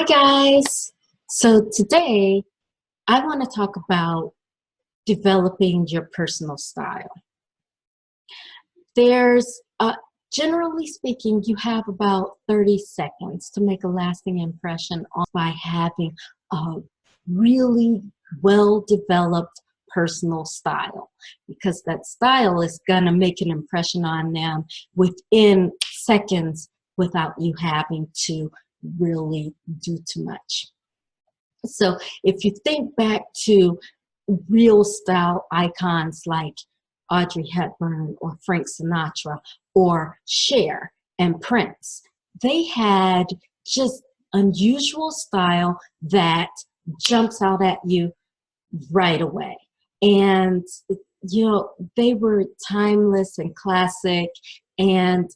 Hi guys! So today I want to talk about developing your personal style. There's, generally speaking, you have about 30 seconds to make a lasting impression by having a really well-developed personal style, because that style is going to make an impression on them within seconds without you having to really do too much. So if you think back to real style icons like Audrey Hepburn or Frank Sinatra or Cher and Prince, they had just unusual style that jumps out at you right away. And they were timeless and classic, and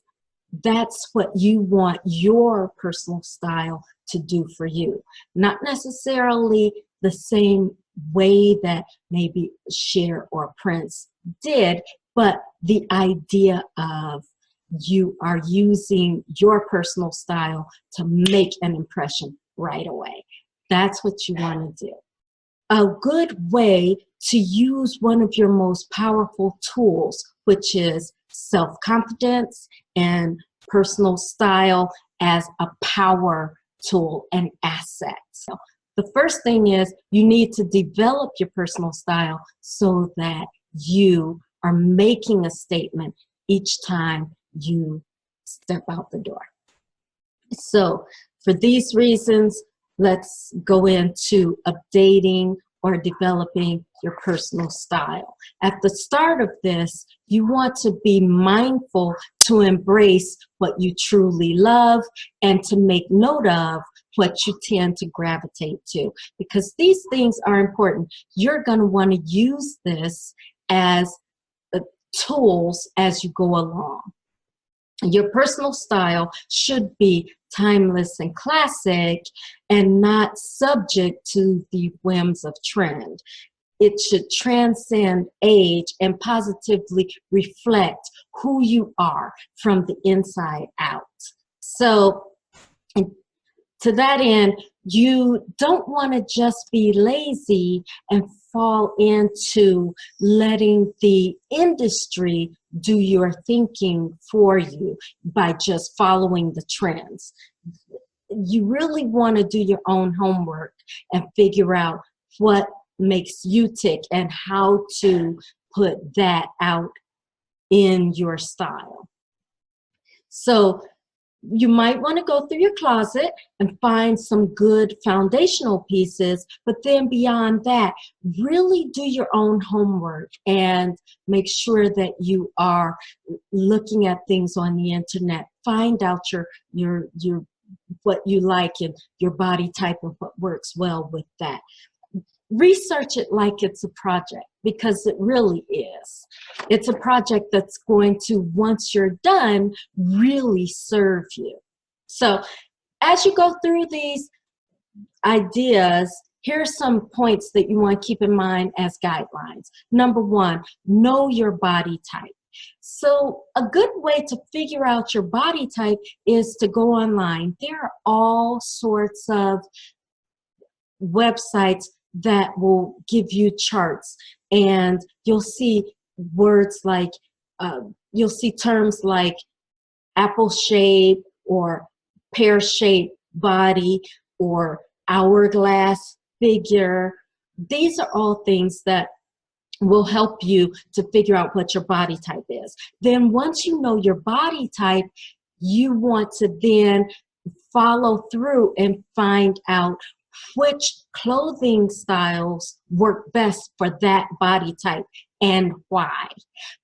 that's what you want your personal style to do for you. Not necessarily the same way that maybe Cher or Prince did, but the idea of you are using your personal style to make an impression right away. That's what you want to do. A good way to use one of your most powerful tools, which is self-confidence and personal style as a power tool and asset. So the first thing is you need to develop your personal style so that you are making a statement each time you step out the door. So for these reasons, let's go into updating or developing your personal style. At the start of this, you want to be mindful to embrace what you truly love and to make note of what you tend to gravitate to, because these things are important. You're going to want to use this as tools as you go along. Your personal style should be timeless and classic and not subject to the whims of trend. It should transcend age and positively reflect who you are from the inside out. So to that end, you don't want to just be lazy and fall into letting the industry do your thinking for you by just following the trends. You really want to do your own homework and figure out what makes you tick and how to put that out in your style. So you might want to go through your closet and find some good foundational pieces, but then beyond that, really do your own homework and make sure that you are looking at things on the internet. Find out your what you like and your body type and what works well with that. Research it like it's a project, because it really is. It's a project that's going to, once you're done, really serve you. So as you go through these ideas, here are some points that you want to keep in mind as guidelines. Number one, know your body type. So a good way to figure out your body type is to go online. There are all sorts of websites that will give you charts, and you'll see words like, you'll see terms like apple shape or pear shaped body or hourglass figure. These are all things that will help you to figure out what your body type is. Then once you know your body type, you want to then follow through and find out which clothing styles work best for that body type and why.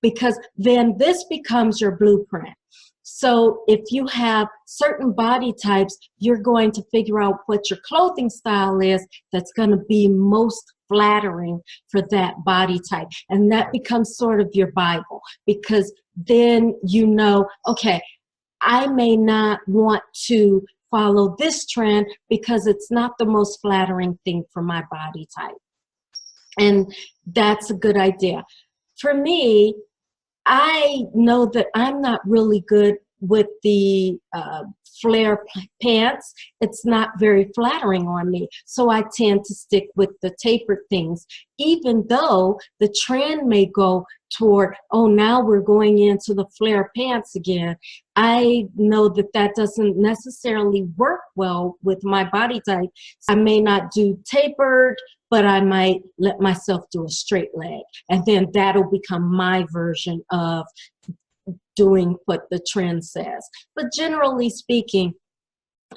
Because then this becomes your blueprint. So if you have certain body types, you're going to figure out what your clothing style is that's going to be most flattering for that body type. And that becomes sort of your Bible, because then you know, okay, I may not want to follow this trend because it's not the most flattering thing for my body type. And that's a good idea. For me, I know that I'm not really good with the flare pants, it's not very flattering on me. So I tend to stick with the tapered things, even though the trend may go toward, oh, now we're going into the flare pants again. I know that that doesn't necessarily work well with my body type. I may not do tapered, but I might let myself do a straight leg. And then that'll become my version of doing what the trend says. But generally speaking,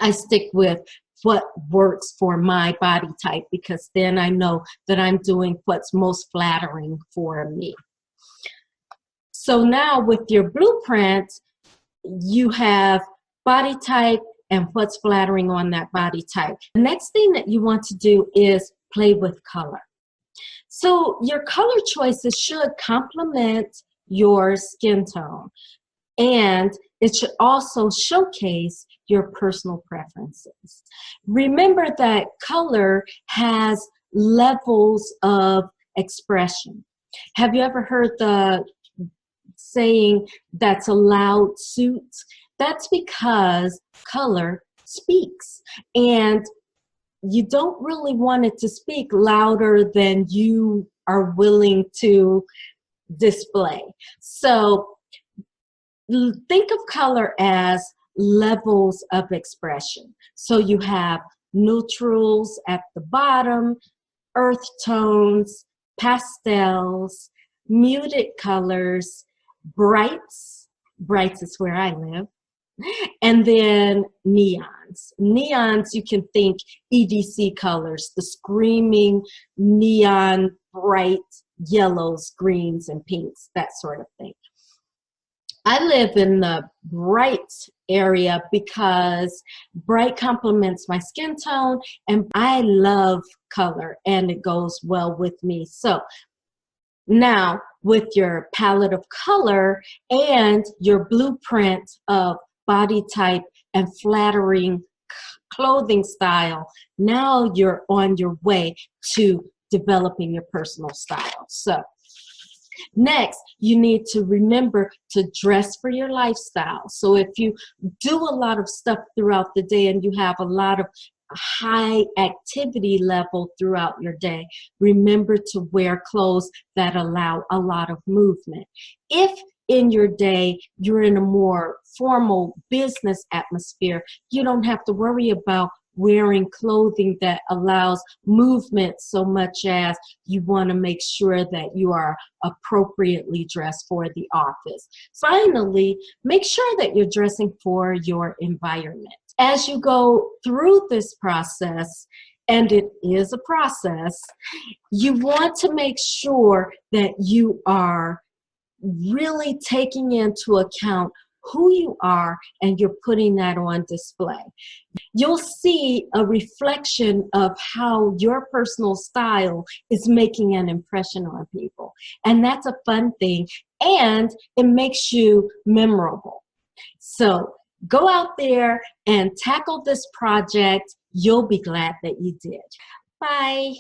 I stick with what works for my body type, because then I know that I'm doing what's most flattering for me. So now with your blueprint, you have body type and what's flattering on that body type. The next thing that you want to do is play with color. So your color choices should complement your skin tone, and it should also showcase your personal preferences. Remember that color has levels of expression. Have you ever heard the saying, that's a loud suit? That's because color speaks, and you don't really want it to speak louder than you are willing to display. So think of color as levels of expression. So you have neutrals at the bottom, earth tones, pastels, muted colors, brights is where I live, and then neons. Neons, you can think EDC colors, the screaming neon bright yellows, greens, and pinks, that sort of thing. I live in the bright area because bright complements my skin tone, and I love color and it goes well with me. So now with your palette of color and your blueprint of body type and flattering clothing style, now you're on your way to developing your personal style. So next, you need to remember to dress for your lifestyle. So if you do a lot of stuff throughout the day and you have a lot of high activity level throughout your day, remember to wear clothes that allow a lot of movement. If in your day you're in a more formal business atmosphere, you don't have to worry about wearing clothing that allows movement so much as you want to make sure that you are appropriately dressed for the office. Finally, make sure that you're dressing for your environment. As you go through this process, and it is a process, you want to make sure that you are really taking into account who you are and you're putting that on display. You'll see a reflection of how your personal style is making an impression on people. And that's a fun thing, and it makes you memorable. So go out there and tackle this project. You'll be glad that you did. Bye.